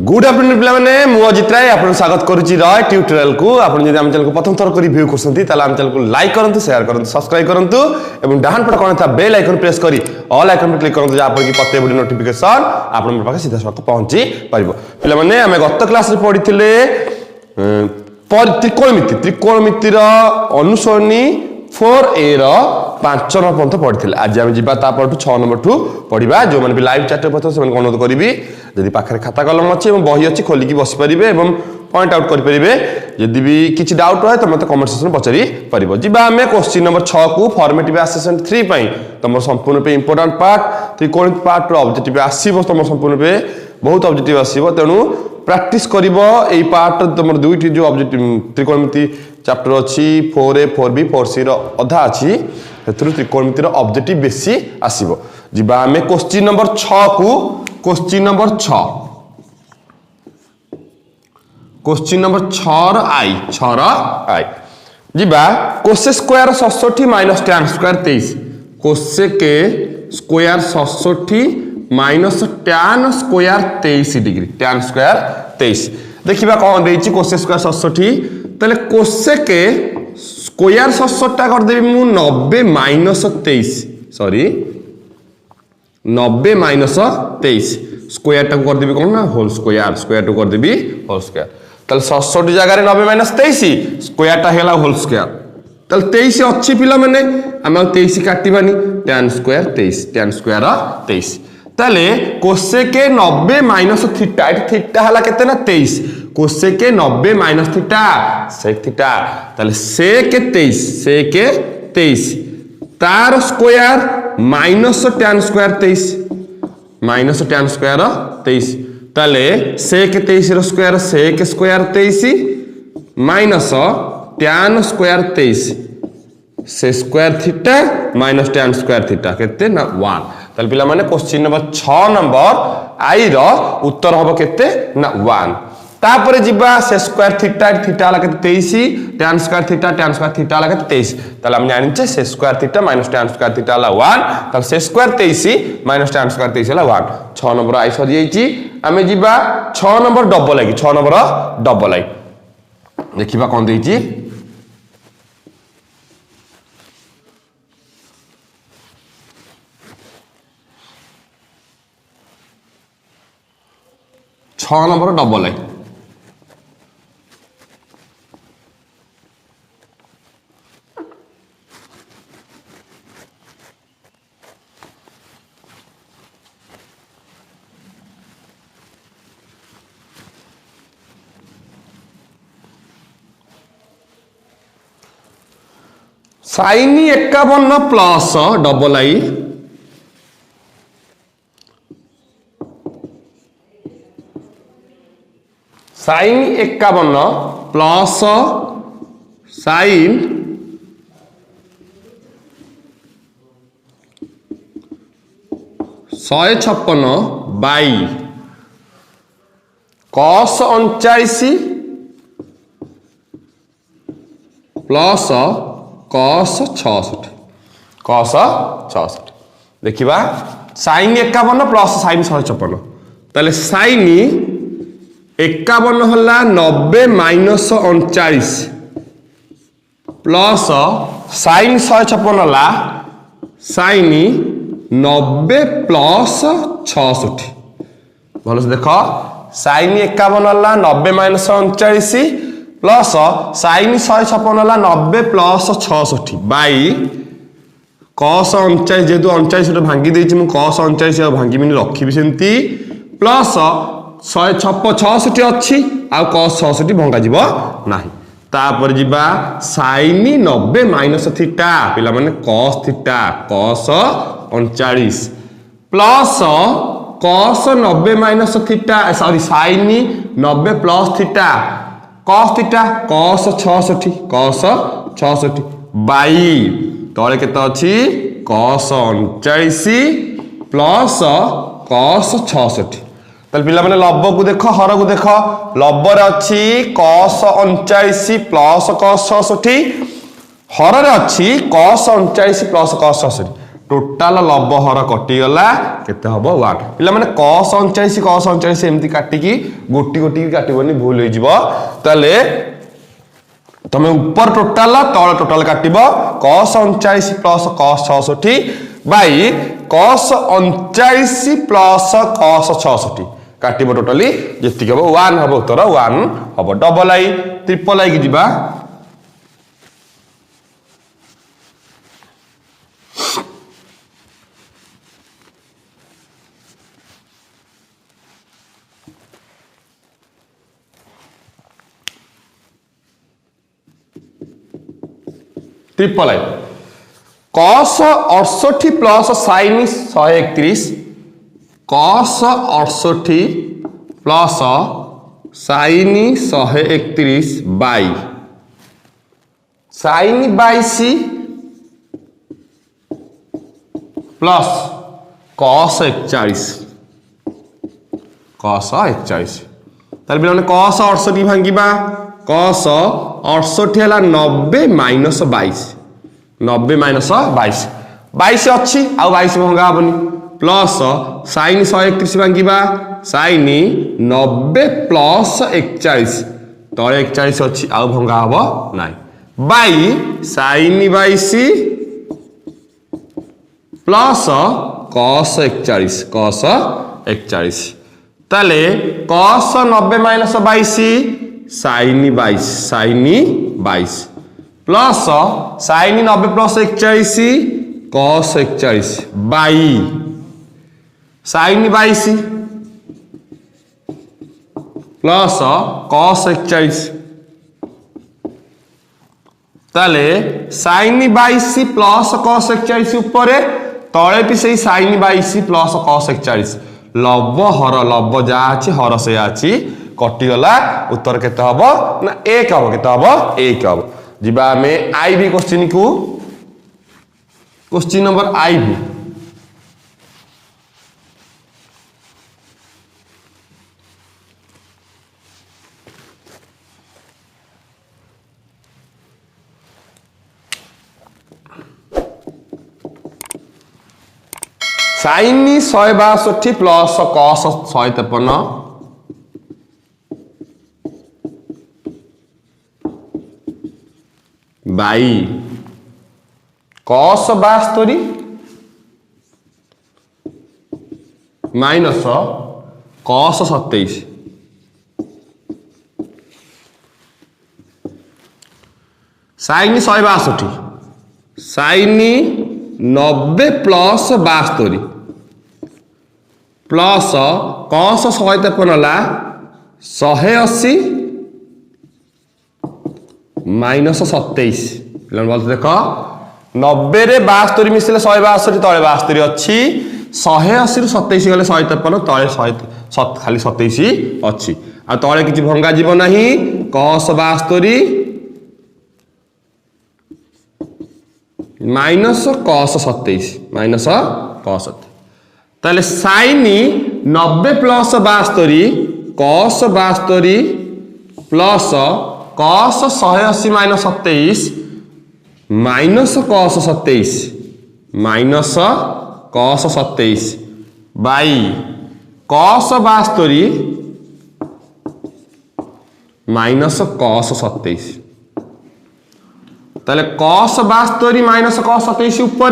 Good afternoon पिला माने मु अजित राय आपन स्वागत करूची रॉय ट्यूटोरियल को आपन जदि हम चैनल को प्रथम थर करी व्यू करसंती ताला हम चैनल को लाइक करंतु शेयर करंतु सब्सक्राइब करंतु एवं डाहन पट कोन था बेल आइकन प्रेस करी ऑल आइकन पे क्लिक करंतु जा पर की प्रत्येक वीडियो नोटिफिकेशन आपन पाखे सीधा सक पहुंची परिबो पिला माने हम गत क्लास रे पढिथिले त्रिकोणमिति रो अनुसरणी 4a रो 5 नंबर पर्यंत पढ़ी आज आम जा 6 नंबर ठू पढ़ा जो मैंने भी लाइव चैट पड़ते से अनुरोध करी जदि पाखे खाता कलम अच्छी बही अच्छी खोलिकी बसी पारे और पॉइंट आउट करेंगे जदि भी किसी डाउट रहे तो मतलब कमेंट सेक्शन पचारि पार जा आम क्वेश्चन नंबर 6 को फॉर्मेटिव असेसमेंट 3 तुम संपूर्ण पे इंपोर्टेंट पार्ट त्रिकोणमिति पार्ट ऑब्जेक्टिव आसो तुम संपूर्ण पे बहुत ऑब्जेक्टिव आसो तेणु प्रैक्टिस कर पार्ट तुम दुईटी जो ऑब्जेक्टिव त्रिकोणमिति चैप्टर अच्छी 4a 4b 4c अधा अच्छी त्रिकोणमिति ऑब्जेक्टिव बेसी आसीबो जिबा आमे क्वेश्चन नंबर 6 को क्वेश्चन नंबर 6 6 आई जिबा cosec square 67 minus tan square 23 cosec square 67 minus tan square 23 degree tan square 23 देखिबा कोन देछि कोसेक स्क्वायर 67 तले कोसेक स्क्वायर 67 टा कर देबी मु 90 माइनस 23 सॉरी 90 माइनस 23 स्क्वायर टा कर देबी कोन ना होल स्क्वायर टू कर देबी होल स्क्वायर तले 67 जगह रे 90 माइनस 23 स्क्वायर टा हेला होल स्क्वायर तले 23 अच्छी पिला माने हम 23 काटिबानी tan स्क्वायर 23 तले कोसेक 90 माइनस थीटा थीटा हला केते ना 23 cosec 90 minus theta sec theta तले सेक 23 तार स्क्वायर माइनस tan स्क्वायर 23 तले सेक 23 रो square sec square 23 minus tan square 23 sec square theta minus tan square theta केते ना 1 तले पिला माने क्वेश्चन नंबर 6 नंबर आई रो उत्तर होबो केते ना 1 तापर जिबा से स्क्वायर थीटा लगे 23 tan स्क्वायर थीटा लगे 23 ताले हम जानि sec square theta minus tan square theta ला 1 ताले sec square 23 minus tan square 23 ला 1 6 नंबर आई सरी जाईची हमें जिबा 6 नंबर डबल आई देखिबा कोन देईची 6 number double I sin 51 plus double I sin 51 plus sin 156 by cos 39 plus cos 66 देखिबा sin 51 प्लस sin 156 ताले sin 51 होला 90 माइनस 39 प्लस sin 156 होला sin 90 प्लस 66 भलो से देखो sin 51 होला 90 माइनस 39 प्लस sin 156 होला 90 प्लस 66 बाई cos 39 जेतु 39 भांगी देछि मु cos 39 भांगी मिनी रखिबि सेंती प्लस 166 अच्छी आ cos 66 भंगा जीव नाही तापर जीवा sin 90 माइनस थीटा पिला माने cos theta cos 39 plus cos 90 minus theta sorry sin 90 plus theta cos theta cos 66 by तळे केते अछि cos 39 प्लस cos 66 तल पिला माने लब्ब को देखो हर को देखो लब्ब रे अछि cos 39 प्लस cos 66 हर रे अछि cos 39 प्लस cos 66 टोटाल लब हर कटिगला केते हबो 1 पिला माने cos 39 एमती काटिकी गोटी गोटी काटिबनी भूल हो जिवो ताले तमे ऊपर टोटाल तळ टोटाल काटिबो cos 39 plus cos 66 by cos 39 plus cos 66 काटिबो टोटली जेति हबो 1 हबो उत्तर 1 हबो डबल आई ट्रिपल आई की जिबा triple I cos 68 plus sin 131 cos 68 plus sin 131 by sin 22 plus cos 41 तार पे cos 68 भांगिबा cos 68 है 90 माइनस 22 90 माइनस 22 अच्छी आउ 22 भंगा हबनी प्लस sin 131 भांगिबा sin 90 प्लस 41 तळे 41 अच्छी आउ भंगा हबो नाइ बाई sin 22 प्लस cos 41 ताले cos 90 minus 22 sin 22 plus sin 90 plus 41 cos 41 by sin 22 plus cos 41 ताले sin 22 प्लस cos 41 ऊपर तळे भी सही sin 22 प्लस cos 41 लब हर लब जा अछि हर से अछि कटि गला उत्तर केते हबो ना 1 हबो केते हबो 1 हबो जिबा में आईबी क्वेश्चन को question number I B sin 162 plus cos 153 by cos 72 minus cos 27 sin 162 sin 90 plus 72 plus cos 153 ला 180 माइनस 27 बोलते देख 90 रे 72 मिसले 162 तले 72 अच्छी 180 रु 27 गले 153 तले 100 खाली 27 अच्छी आ तले किछि भंगा जीव नाही cos 72 minus cos 27 minus cos ताले sin 90 plus 72 cos 72 plus cos 180 minus 27 minus cos 27 minus cos 27 by cos 72 minus cos 27 ताले cos 72 माइनस cos 27 ऊपर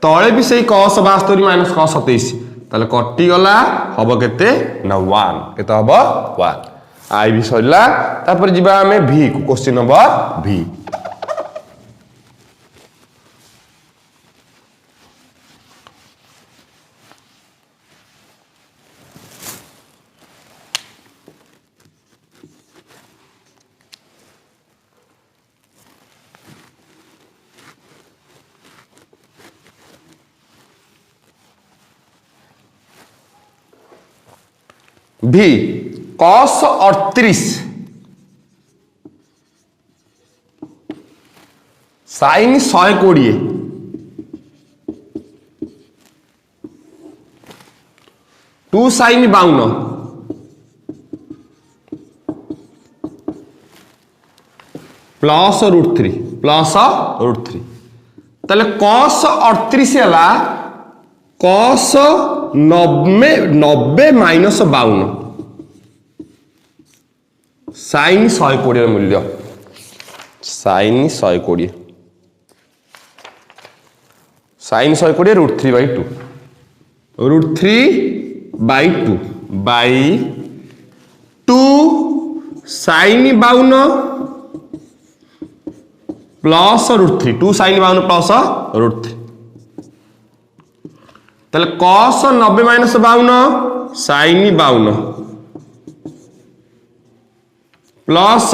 तळे भी सही cos 72 माइनस cos 27 ताले कटि गला हबो केते ना 1 केते हबो 1 आई भी सरिला तापर जिबा हमें भी क्वेश्चन नंबर भी भी cos 38 sin 120 2 sin 52 plus √3 plus √3 ताले cos 38 हला cos 90 माइनस 52 sin 120 मूल्य sin 120 sin 120 √3/2 √3/2 by 2 sin 52 plus √3 2 sin 52 plus √3 ताले cos 90 minus 52 sin 52 plus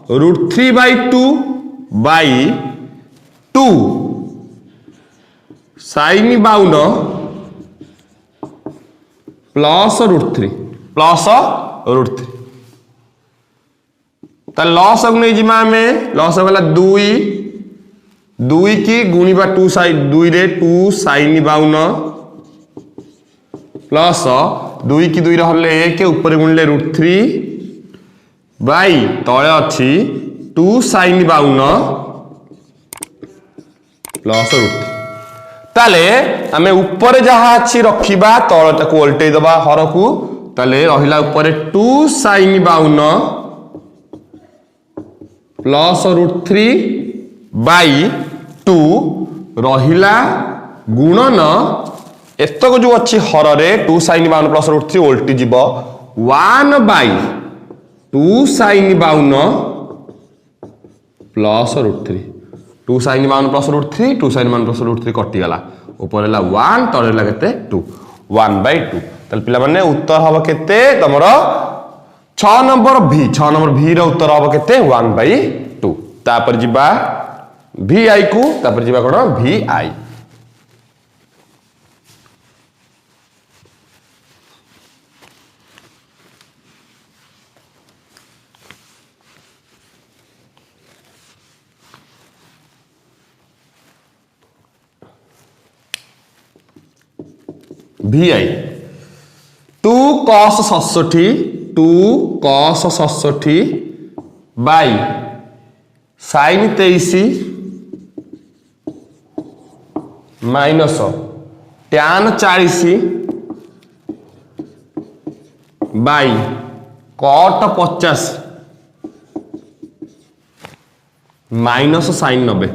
√3/2 by 2 sin 52 plus √3 plus √3 ताले लॉस नहीं जिमा में लॉस वाला 2 की गुणिबा 2 साइन 2 रे 2 sin 52 प्लस 2 की 2 रे 1 ऊपर गुणिले √3 बाई तले अच्छी 2 sin 52 प्लस √3 ताले आमे ऊपर जहा अच्छी रखिबा तळ ताको उल्टे दबा हर को ताले रहिला ऊपर 2 sin 52 प्लस √3 बाई 2 रहिला गुणन एतक जो अच्छी हर रे 2 sin 52 प्लस √3 उल्टी जीव 1 by 2 sin 52 plus √3 2 sin 52 plus √3 2 sin 52 plus √3 कटि गला ऊपर हला 1 तळे हला केते 2 1/2 तल पिला माने उत्तर हबो केते तमरो 6 नंबर भी रो उत्तर हबो केते 1/2 तापर जिबा vi को तापर जिबा कोन vi vi 2 cos 67 by sin 23 minus tan 40 by cot 50 minus sin 90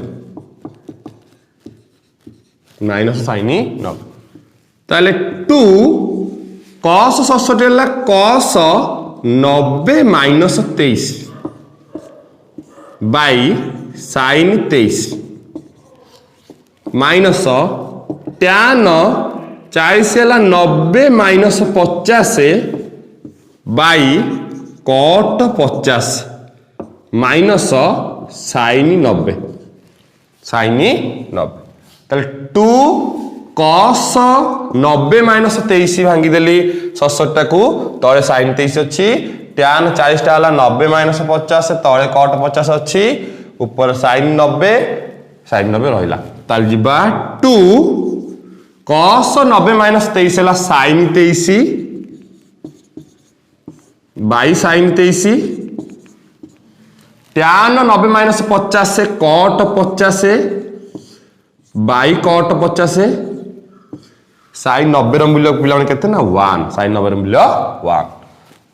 ताले 2 cos 67 हला cos 90 minus 23 by sin 23 minus tan 40 हला 90 minus 50 by cot 50 minus sin 90 ताले 2 cos 90 माइनस 23 भांगी देली 67 को तळे sin 23 अछि tan 40 टा हला 90 माइनस 50 तळे cot 50 अछि ऊपर sin 90 रहिला ताल जिबा 2 cos 90 माइनस 23 हला sin 23 by sin 23 tan 90 minus 50 से cot 50 बाई cot 50 sin 90 रो मूल्य पिलाने केते ना 1 sin 90 रो मूल्य 1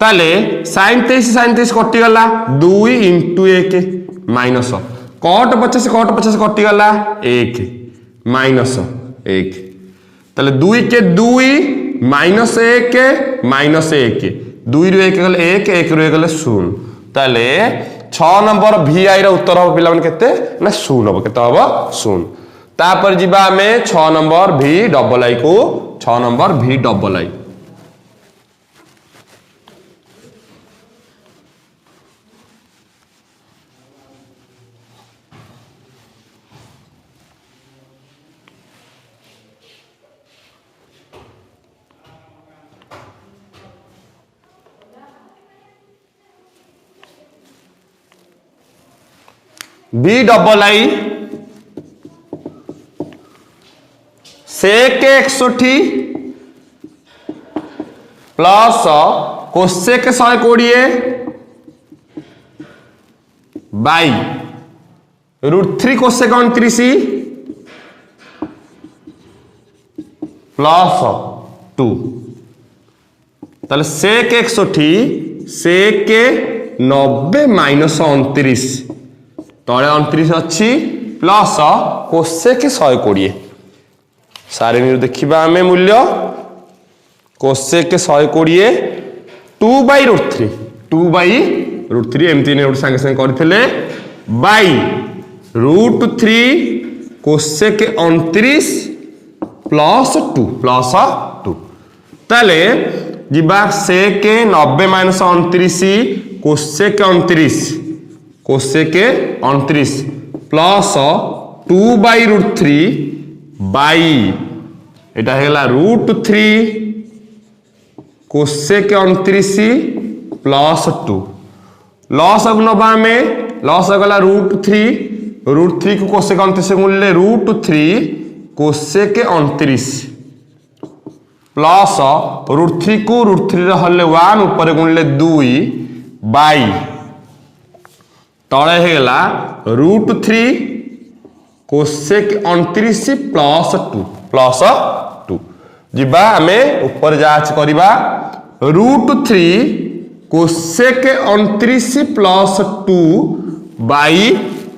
ताले sin 23 कटि गला 2 * 1 माइनस cot 50 कटि गला 1 माइनस 1 ताले 2 के 2 माइनस 1 2 रो 1 गले 1 रो 1 गले 0 ताले 6 नंबर vi रो उत्तर हो पिलाने केते ना 0 हो केते हो 0 तापर जिबा में 6 नंबर vi डबल आई को 6 number vi double I v double I sec 61 plus cosec 120 by √3 cosec 29 plus 2 ताले सेक 61 सेक 90 माइनस 29 तले 29 अच्छी प्लस कोसेक 120 सारणी देखिबा आमे मूल्य कोसेक 120 2/√3 2/√3 एमती ने संगे संगे करथिले बाई √3 कोसेक 29 प्लस 2 ताले जिबा सेक 90 minus 29 cosec 29 plus 2/√3 by Etah Hella √3 cosec 29 plus 2 loss अब नबा में लॉस गला √3 को कोसेक 29 गुणले √3 कोसेक 29 प्लस √3 को √3 हल्ले 1 ऊपर गुणले 2 बाई तळे हेला √3 कोसेक 29 प्लस 2 जिबा हमें ऊपर जांच करिबा √3 कोसेक 29 प्लस 2 बाई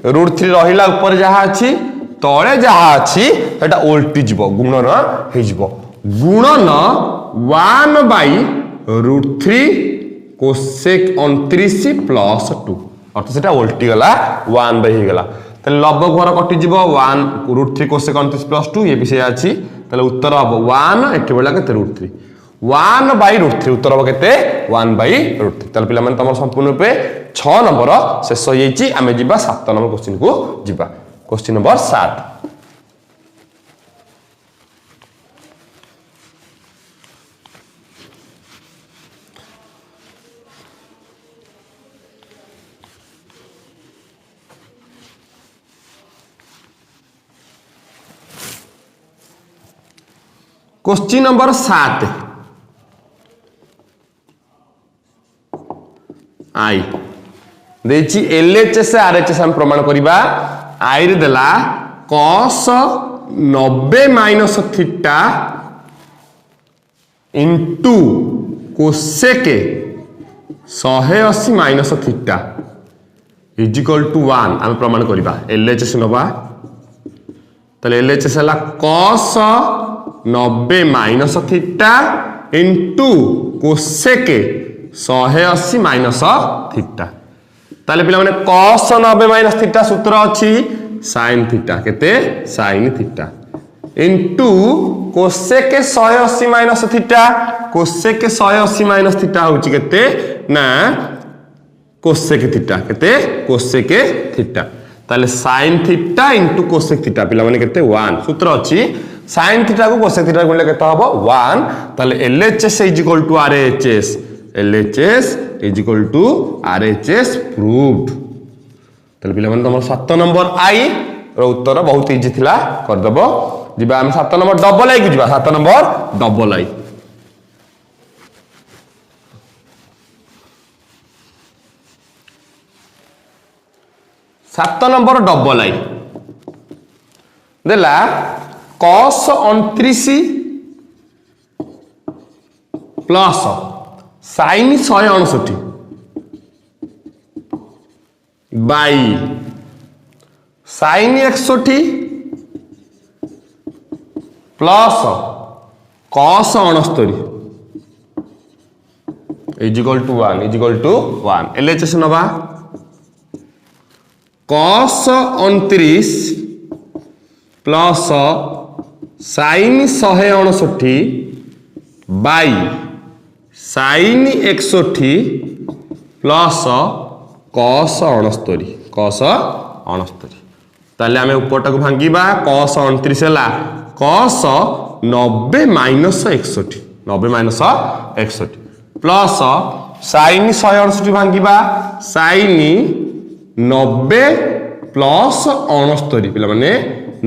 √3 रहिला ऊपर जहा अछि तळे जहा अछि एटा उल्टी जिवो गुणन हे जिवो गुणन 1/√3 कोसेक 29 प्लस 2 अर्थात सेटा उल्टी गला 1 बाई हे गला तले लब्ध घर कटि जिवो 1 √3 कोसेक 29 प्लस 2 ये विषय अछि तले उत्तर हबो 1 एठी बोला केते √3 1/√3 उत्तर हबो केते 1/√3 तले पिला माने तमर संपूर्ण रूपे 6 नंबर शेष हो जाइछि आमे जिबा 7 नंबर क्वेश्चन को जिबा क्वेश्चन नंबर 7 क्वेश्चन नंबर 7 आई देची एलएचएस आरएचएस हम प्रमाण करिबा आई रे देला cos 90 minus theta into cosec 180 minus theta is equal to 1 हम प्रमाण करिबा एलएचएस नबा तले एलएचएस हला cos 90 minus theta into cosec 180 minus theta ताले पिला माने cos 90 माइनस थीटा सूत्र अछि sin थीटा केते sin theta into cosec 180 minus theta cosec 180 minus theta होछि केते ना कोसेक थीटा केते कोसेक थीटा ताले sin theta into cosec theta पिला माने केते 1 सूत्र अछि sin थीटा को कोसेक थीटा गुणले केते हबो 1 ताले LHS is equal to RHS LHS is equal to RHS proved ताले पिला माने तमर 7 नंबर आई रो उत्तर बहुत इजी थिला कर दबो जिबा हम 7 नंबर डबल आई को जिबा 7 नंबर डबल आई सात नंबर डबल आई देला cos 29 plus sin 169 by sin 61 plus cos 69 is equal to 1 LHS नबा cos 29 plus sin 169 by sin 61 plus cos 69 ताले आमे ऊपरटा को भांगीबा cos 29 हला cos 90 minus 61 plus sin 169 भांगीबा sin 90 plus 69 पिला माने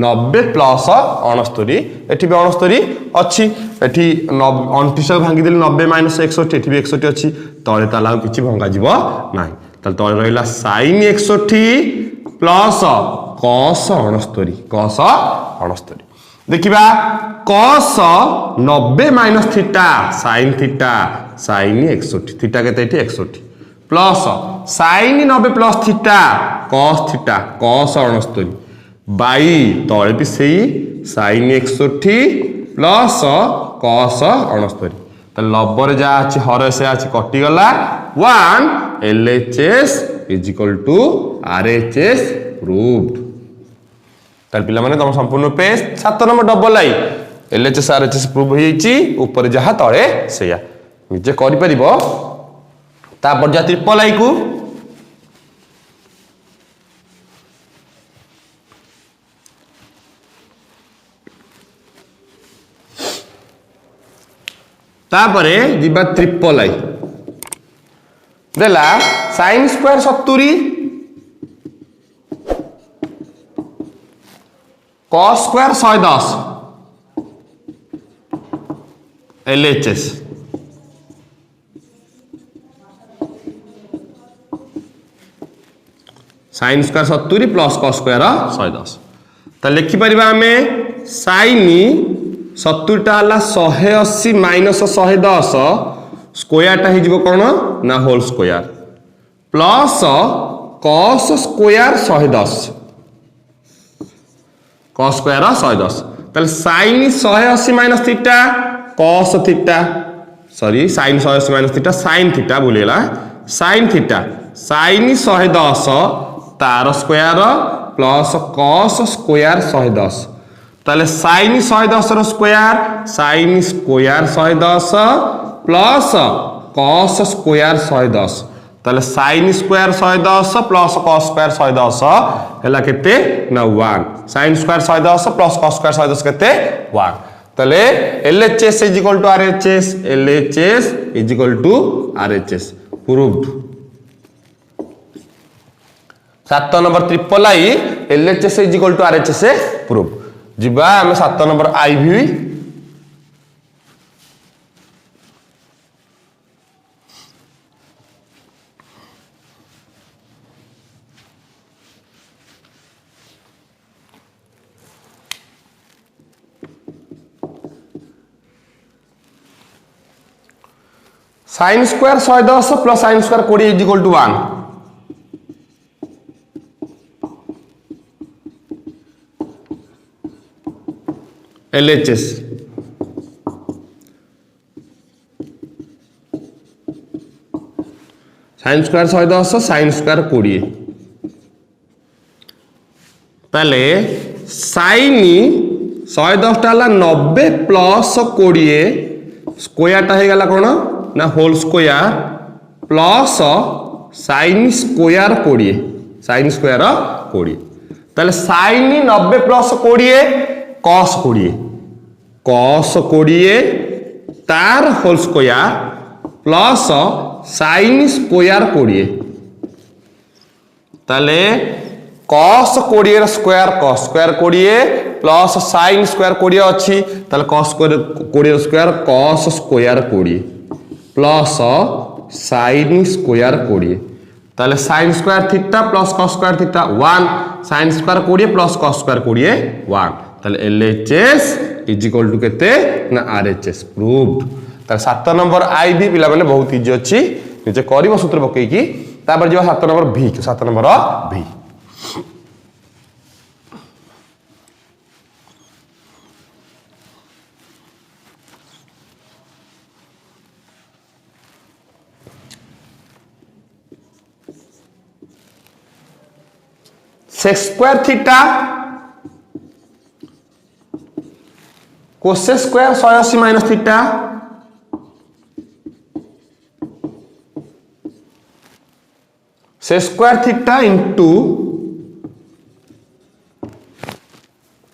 90 प्लस 69 एठी भी 69 अछि एठी 29 भांगी देले 90 माइनस 61 एठी भी 61 अछि तळे ताला किछि भंगा जिवो नाही तले तळे रहिला sin 61 प्लस cos 69 देखिबा cos 90 minus theta sin theta sin 61 theta केते एठी 61 plus sin 90 plus theta cos 69 by तळे भी सेही sin 61 प्लस cos 69 तो लबर जा अछि हर से अछि कटि गला 1 LHS is equal to RHS proved. तार पिला माने तम संपूर्ण page 7 number double I LHS RHS prove होईची ऊपर जहा तळे सेया निजे करि परिबो। तापर जा ट्रिपल आई को तापरे जिबा ट्रिपल आई देला sin square 70 cos square 110 LHS sin square 70 plus cos square 110 त लिखि परिबा हमें sin 70 टा हला 180 माइनस 110 स्क्वायर टा हिजबो कोन ना whole square plus cos square 110 cos square 110 तले sin 180 minus theta cos theta sorry sin 180 minus theta sin theta बोलेला sin थीटा sin 110 तार स्क्वायर प्लस cos स्क्वायर 110 ताले sin 110 रो square sin square 110 plus cos square 110 ताले sin square 110 plus cos square 110 हैला केते ना 1 sin square 110 plus cos square 110 केते 1 ताले LHS is equal to RHS LHS is equal to RHS proved. 7 number triple I LHS is equal to RHS prove जिबा हम 7 number IV sin square 110 plus sin square 20 is equal to 1 LHS sin square 110 sin square 20 ताले sin 110 टाला 90 plus 20 square टा हे गला कोन ना whole square plus sin square 20 sin square 20 ताले sin 90 plus 20 cos 20 तार whole square plus sin square 20 ताले cos 20 रा square cos square 20 plus sin square 20 अछि ताले cos स्क्वायर 20 रा square cos square 20 plus sin square 20 ताले sin square theta plus cos square theta 1 sin square 20 plus cos square 20 1 ताले LHS is equal to केते ना RHS proved. तार 7 number IV पिला माने बहुत इजी अछि निजे करिवो सूत्र पकई की तापर जो 7 number V 7 number V sec square theta cos square 180 minus theta sec square theta into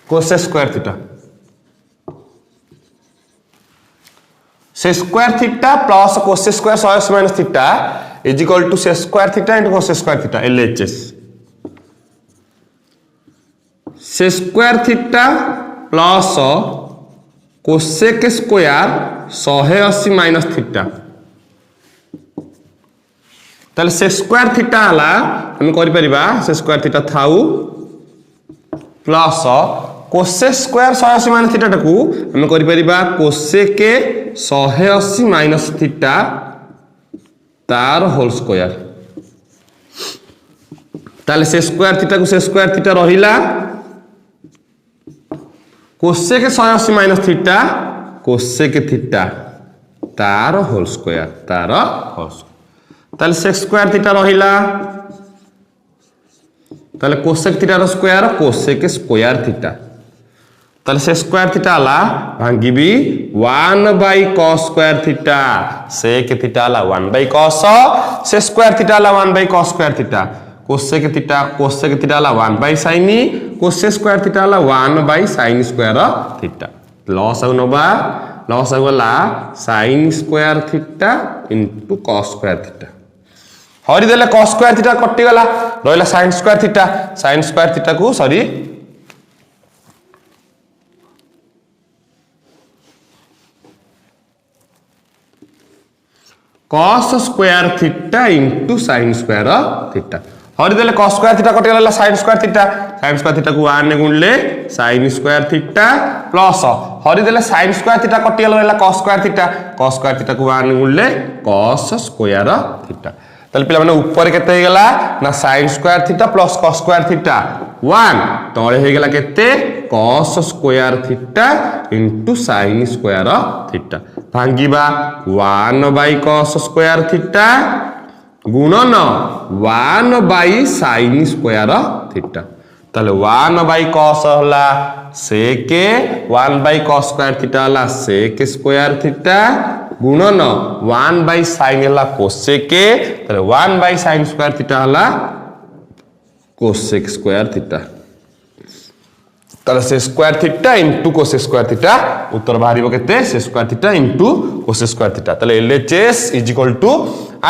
cos square theta sec square theta plus cos square 180 minus theta is equal to sec square theta into cos square theta LHS sec square theta plus cosec square 180 minus theta ताले sec square theta हला हम करि परिबा sec square theta थाउ plus cosec square 180 minus theta टाकू आम कर cosec 180 minus theta तार होल स्क्वायर ताले से स्क्वायर थीटा को से स्क्वायर थीटा रहिला cosec 180 minus theta cosec theta तार होल स्क्वायर ताले सेक स्क्वायर थीटा रहिला ताले cosec theta rho square cosec square theta ताले से स्क्वायर थीटा आला भांगी भी 1/cos square theta sec theta आला 1/cos से स्क्वायर थीटा आला 1/cos square theta cosec theta आला 1/sin कोसेक स्क्वायर थीटा आला 1/sin स्क्वायर थीटा लॉस आउ नबा लॉस आउ गला sin square theta into cos square theta Hari देले cos स्क्वायर थीटा कटि गला रहला sin स्क्वायर थीटा को sorry cos square theta into sin square theta Hari देले cos स्क्वायर थीटा कटि गला sin स्क्वायर थीटा को 1 ने गुणले sin square theta plus Hari देले sin स्क्वायर थीटा कटि गला cos स्क्वायर थीटा को 1 ने गुणले cos स्क्वायर थीटा तले पिला माने ऊपर केते हे गला ना sin square theta plus cos square theta 1 तळे हे गला केते cos square theta into sin square theta भांगीबा 1/cos स्क्वायर थीटा गुणन 1/sin स्क्वायर थीटा ताले 1/cos हला sec 1/cos स्क्वायर थीटा हला sec स्क्वायर थीटा गुणन 1/sin हला cosec ताले 1/sin स्क्वायर थीटा हला cosec स्क्वायर थीटा ताले sec square theta into cosec square theta उत्तर बाहरिबो केते sec square theta into cosec square theta ताले LHS is equal to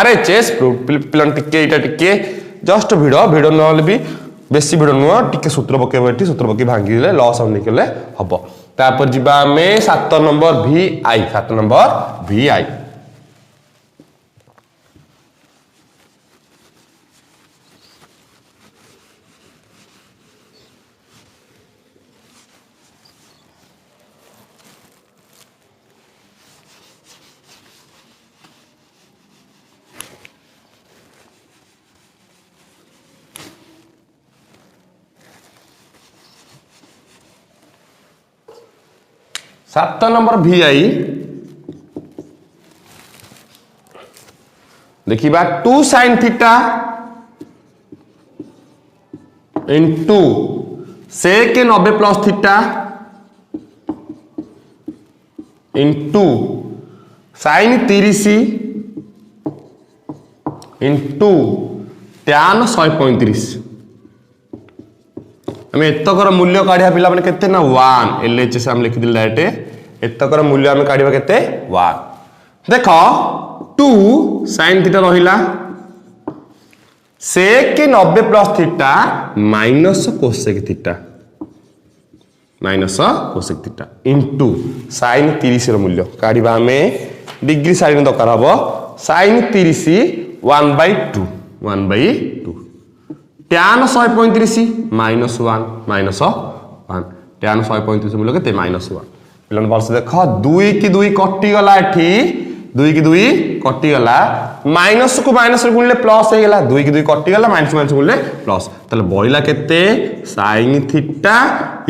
RHS प्लान टिके एटा टिके जस्ट भिडो नले भी बेसी भिडो नुआ टिके सूत्र पकेबो एठी सूत्र पके भांगी देले लॉस हम निकले हबो तापर जिबा में 7 नंबर VI सात नंबर VI देखिबा 2 sin theta into sec 90 plus theta into sin 30 into tan 135 आम एतकर मूल्य काढ़िया पिला माने केते ना 1 LHS हम लिखि दिल डायरेक्ट एतकर मूल्य हम काढ़िबा केते 1 देखो 2 sin थीटा रहिला sec 90 plus theta minus cosec theta into sin 30 रो मूल्य काढ़िबा हमें डिग्री साइन दरकार हबो sin 30 1/2 tan 135 -1 tan 135 मूल्य केते -1 पिलन वर्ष देखो 2 की 2 कटि गला एठी 2 की 2 कटि गला माइनस को माइनस रे गुणले प्लस हे गेला 2 की 2 कटि गला माइनस माइनस गुणले प्लस तले बळिला केते sin theta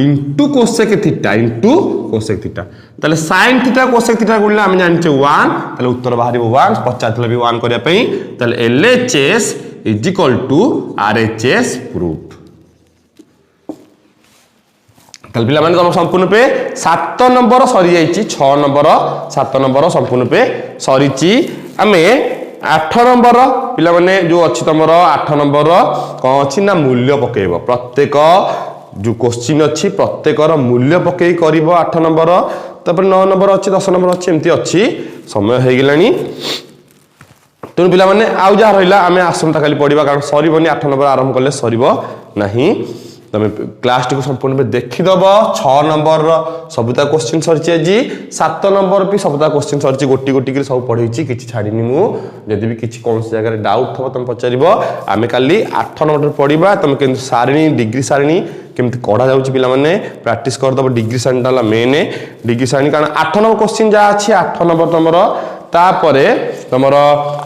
into cosec theta तले sin थीटा cosec थीटा गुणले हम जानचे 1 तले उत्तर बाहरिबो 1 50 तले भी 1 करिया पई तले LHS is equal to RHS proof तले पिला माने तुम संपूर्ण पे 7 नंबर सरी जाईची 6 नंबर 7 नंबर संपूर्ण पे सरीची आमे 8 नंबर पिला माने जो अछि तमरो 8 नंबर कोन अछि ना मूल्य पकेइबो प्रत्येक जो क्वेश्चन अछि प्रत्येक रो मूल्य पकेइ करिवो 8 नंबर तपर 9 नंबर अछि 10 नंबर अछि एम्ति अछि समय हे गेलानी तेणु पिला माने आउ जा रहिला आमे आसंता खाली पढिबा कारण सरीबनी 8 नंबर आरंभ करले सरीबो नाही तुम क्लास टी संपूर्ण देखीदब 6 नंबर सबुता क्वेश्चन सरी आज 7 नंबर भी सबुता क्वेश्चन सरी गोटी गोटी सब पढ़ी किसी छाड़नी मुझे भी किसी कौन जगह डाउट थो तुम पचार आम काली 8 नंबर पढ़ा तुम के सारणी डिग्री सारणी केमती कढ़ा जाऊँगी पिलाने प्राक्ट करदब डिग्री सारणी मेन डिग्री सारणी कारण 8 नंबर क्वेश्चन जहाँ अच्छी 8 नंबर तुम तापरे तुमर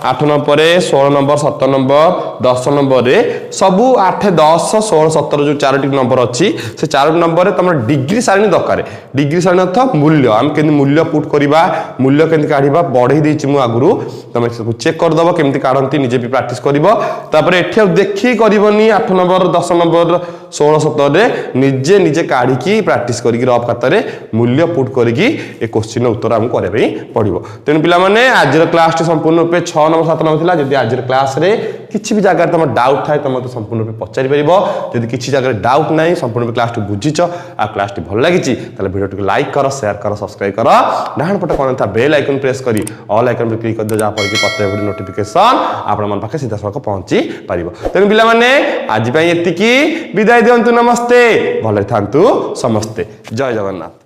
8 नंबर 16 नंबर 17 नंबर 10 नंबर रे सबू 8 10 16 17 जो 4टी नंबर अच्छी से 4 नंबर तुम डिग्री सारणी दरकार डिग्री सारणी अर्थ मूल्य आम के मूल्य पुट करवा मूल्य केमती काढ़ा बढ़ई देती मुझे आगु तुम चेक करदब केमती काढ़ती निजे भी प्राक्ट कर एठी देखी करनी 8 नंबर 10 नंबर 16 17 रे निजे निजे काढ़ी प्राक्ट कर रफ खातर मूल्य पुट करके क्वेश्चन उत्तर आमको करने पड़ो तेणु पिलाने आज क्लास टी संपूर्ण रूपे 6 नंबर 7 नंबर था जब आज क्लास रे किसी भी जगह तुम डाउट थाए तुम तो संपूर्ण रूपे पचारि पार जब किसी जगह डाउट ना संपूर्ण रूपे क्लास टी बुझीच आ क्लास टी भल लगी भिडियो टी लाइक कर शेयर कर सब्सक्राइब कर डाण पटे कौन था बेल आइकन प्रेस कर ऑल आइकन पर क्लिक कर दो जहाँ कि प्रत्येक वीडियो नोटिफिकेशन आपण मन पाखे सीधा सड़क पहुंची पार तेणु पिलाने आज एति विदाय दिंतु नमस्ते भले था समस्ते जय जगन्नाथ।